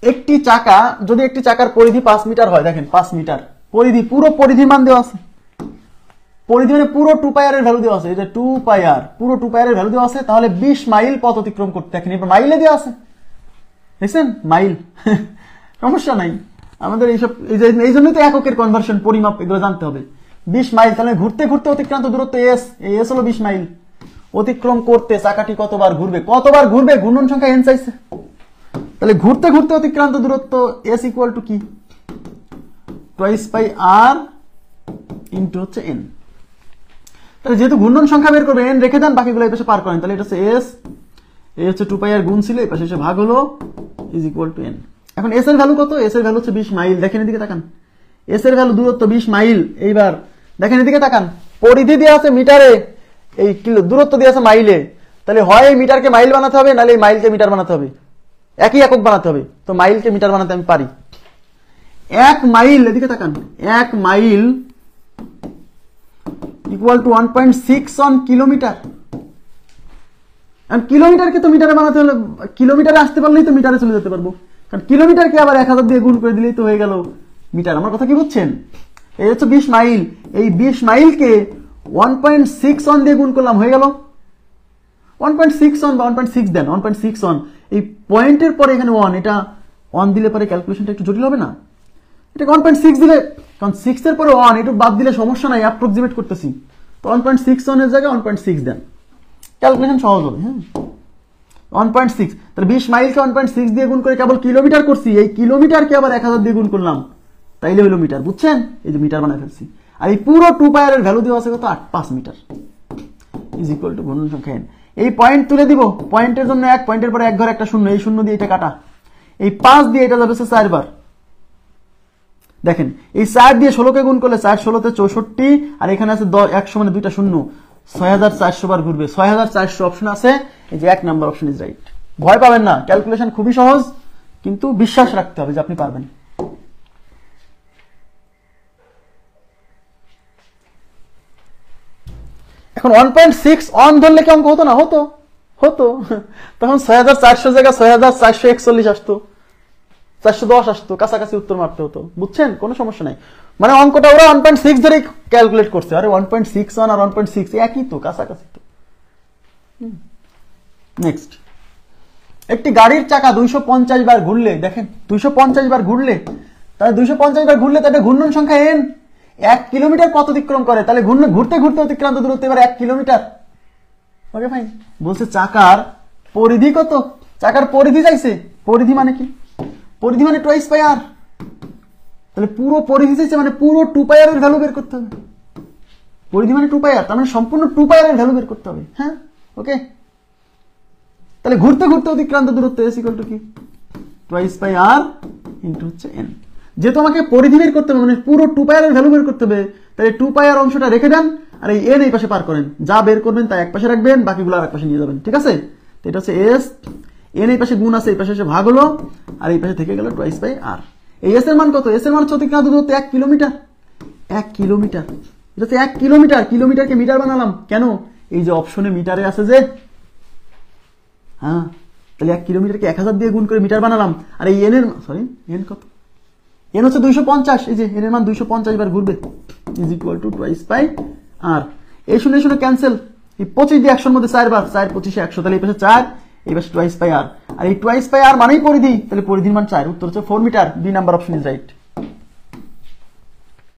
একটি চাকা যদি একটি চাকার পরিধি 5 মিটার হয়, দেখেন 5 মিটার পরিধি, পুরো পরিধির মান দেওয়া আছে, পরিধি মানে পুরো 2 পাই আর এর ভ্যালু দেওয়া আছে, এই যে 2 পাই আর পুরো 2 পাই আর এর ভ্যালু দেওয়া আছে, তাহলে 20 মাইল পথ অতিক্রম করতে, দেখেন এবার মাইলে দেওয়া আছে, দেখছেন মাইল সমস্যা নাই আমাদের এইসব, এই জন্যই তো এককের কনভার্সন, পরিমাপ এগুলো জানতে হবে। 20 মাইল, তাহলে ঘুরতে ঘুরতে অতিক্রান্ত দূরত্ব এস, এই এস হলো 20 মাইল। অতিক্রম করতে চাকাটি কতবার ঘুরবে, কতবার ঘুরবে, ঘূর্ণন সংখ্যা এন চাইছে, তাহলে ঘুরতে ঘুরতে অতিক্রান্ত দূরত্ব এস ইকুয়াল টু কি, টুয়াইস পাই আর ইন্টু হচ্ছে এন। তাহলে যেহেতু ঘূর্ণন সংখ্যা বের করবে, এন রেখে দেন, বাকিগুলো এই পাশে পার করেন, তাহলে এটা হচ্ছে এস, এই হচ্ছে 2 পাই আর গুণ ছিল, এই পাশে এসে ভাগ হলো, ইজ ইকুয়াল টু এন। এখন এস এর ভ্যালু কত, এস এর ভ্যালু হচ্ছে 20 মাইল, দেখেন এদিকে তাকান, এস এর ভ্যালু দূরত্ব 20 মাইল। এইবার দেখেন এদিকে তাকান, পরিধি দেওয়া আছে মিটারে, এই কিলো দূরত্ব দেওয়া আছে মাইলে, তাহলে হয় এই মিটারকে মাইল বানাতে হবে, নাহলে এই মাইলকে মিটার বানাতে হবে, একই একক বানাতে হবে। তো মাইলকে মিটার বানাতে আমি পারি। 1 মাইল, এদিকে তাকান, 1 মাইল ইকুয়াল টু 1.6 অন কিলোমিটার। কিলোমিটারকে তো মিটারে বানাতে হলে, কিলোমিটারে আসতে পারলেই তো মিটারে চলে যেতে পারবো, কারণ কিলোমিটারকে আবার 1000 দিয়ে গুণ করে দিলেই তো হয়ে গেল মিটার। আমার কথা কি বুঝছেন? এই হচ্ছে 20 মাইল, এই 20 মাইলকে 1.6 অন দিয়ে গুণ করলাম, হয়ে গেল 1.6 অন বা 1.6 দেন, 1.6 অন, এই পয়েন্টের পরে এখানে 1, এটা 1 দিলে পরে ক্যালকুলেশনটা একটু জটিল হবে না? এটাকে 1.6 দিলে, কারণ 6 এর পরে 1, একটু বাদ দিলে সমস্যা নাই, অ্যাপ্রক্সিমেট করতেছি, তো 1.6 অনের জায়গায় 1.6 দেন, ক্যালকুলেশন সহজ হবে। হ্যাঁ, 1.6, তাহলে 20 মাইলকে 1.6 দিয়ে গুণ করে কেবল কিলোমিটার করছি, এই কিলোমিটারকে আবার 1000 দিয়ে গুণ করলাম, তাইলে হলো মিটার, বুঝছেন? এই যে মিটার বানায় ফেলছি। আর এই পুরো 2 পাই আর এর ভ্যালু দেওয়া আছে কত, 5 মিটার, ইজ ইকুয়াল টু ঘূর্ণন সংখ্যা n। এই পয়েন্ট তুলে দিব, পয়েন্টের জন্য 1, পয়েন্টের পরে 1 ঘরে একটা শূন্য, এই শূন্য দিয়ে এটা কাটা, এই 5 দিয়ে এটা যাবে 4 বার। দেখেন এই 4 দিয়ে 16 কে গুণ করলে 4 16 তে 64, আর এখানে আছে 100 মানে দুইটা শূন্য, 6400 বার ঘুরবে, 6400 অপশন আছে, এই যে 1 নাম্বার অপশন ইজ রাইট। ভয় পাবেন না, ক্যালকুলেশন খুবই সহজ, কিন্তু বিশ্বাস রাখতে হবে যে আপনি পারবেন। এখন 1.6 অন ধরলে কি অঙ্ক হতো না? হতো, হতো। তখন 6400 জায়গা 6441 আসতো, 410 আসতো, কাছাকাছি উত্তর মারতে হতো, বুঝছেন? কোনো সমস্যা নাই, মানে অঙ্কটা ওরা 1.6 ধরে ক্যালকুলেট করছে। আরে 1.6 অন আর 1.6 একই তো, কাছাকাছি তো। নেক্সট, একটি গাড়ির চাকা 250 বার ঘুরলে, দেখেন 250 বার ঘুরলে, তাহলে 250 বার ঘুরলে তাহলে ঘূর্ণন সংখ্যা n, 1 কিলোমিটার পথ অতিক্রম করে, তাহলে ঘুরতে ঘুরতে অতিক্রান্ত দূরত্ব এবার 1 কিলোমিটার। Okay fine. বলছে চাকার পরিধি কত, চাকার পরিধি চাইছে, পরিধি মানে কি, পরিধি মানে টুয়াইস পাই আর, তাহলে পুরো পরিধি চাইছে মানে পুরো 2 পাই আর এর ভ্যালু বের করতে হবে। পরিধি মানে 2 পাই আর, তার মানে সম্পূর্ণ 2 পাই আর এর ভ্যালু বের করতে হবে। হ্যাঁ, ওকে। তাহলে ঘুরতে ঘুরতে অতিক্রান্ত দূরত্ব এস ইকুয়াল টু কি, টুয়াইস পাই আর ইনটু হচ্ছে n। যেহেতু আমাকে পরিধি বের করতে হবে, মানে পুরো 2 পাই আর এর ভ্যালু বের করতে হবে, তাহলে 2 পাই আর অংশটা রেখে দেন, আর এই n এই পাশে পার করেন, যা বের করবেন তা এক পাশে রাখবেন, বাকিগুলো আর এক পাশে নিয়ে যাবেন, ঠিক আছে? তো এটা হচ্ছে s, n এই পাশে গুণ আছে, এই পাশে এসে ভাগ হলো, আর এই পাশে থেকে গেল টুয়াইস পাই আর। এই s এর মান কত, s এর মান হচ্ছে অতিক্রান্ত দূরত্ব 1 কিলোমিটার, 1 কিলোমিটার, এটা হচ্ছে 1 কিলোমিটার। কিলোমিটারকে মিটার বানালাম কেন, এই যে অপশনে মিটারে আছে যে, হ্যাঁ, তাহলে 1 কিলোমিটারকে 1000 দিয়ে গুণ করে মিটার বানালাম, আর এই n এর, সরি n কত, n হচ্ছে 250, এই যে n এর মান 250 বার ঘুরবে, is equal to twice pi R. এই শূন্য শূন্য ক্যান্সেল, এই 25 দিয়ে 100 এর মধ্যে 4 বার, 4 25 100, তাহলে এই পাশে 4, এই পাশে টুয়াইস পাই আর, আর এই টুয়াইস পাই আর মানেই পরিধি, তাহলে পরিধির মান 4, উত্তর হচ্ছে 4 metre, B number option is right.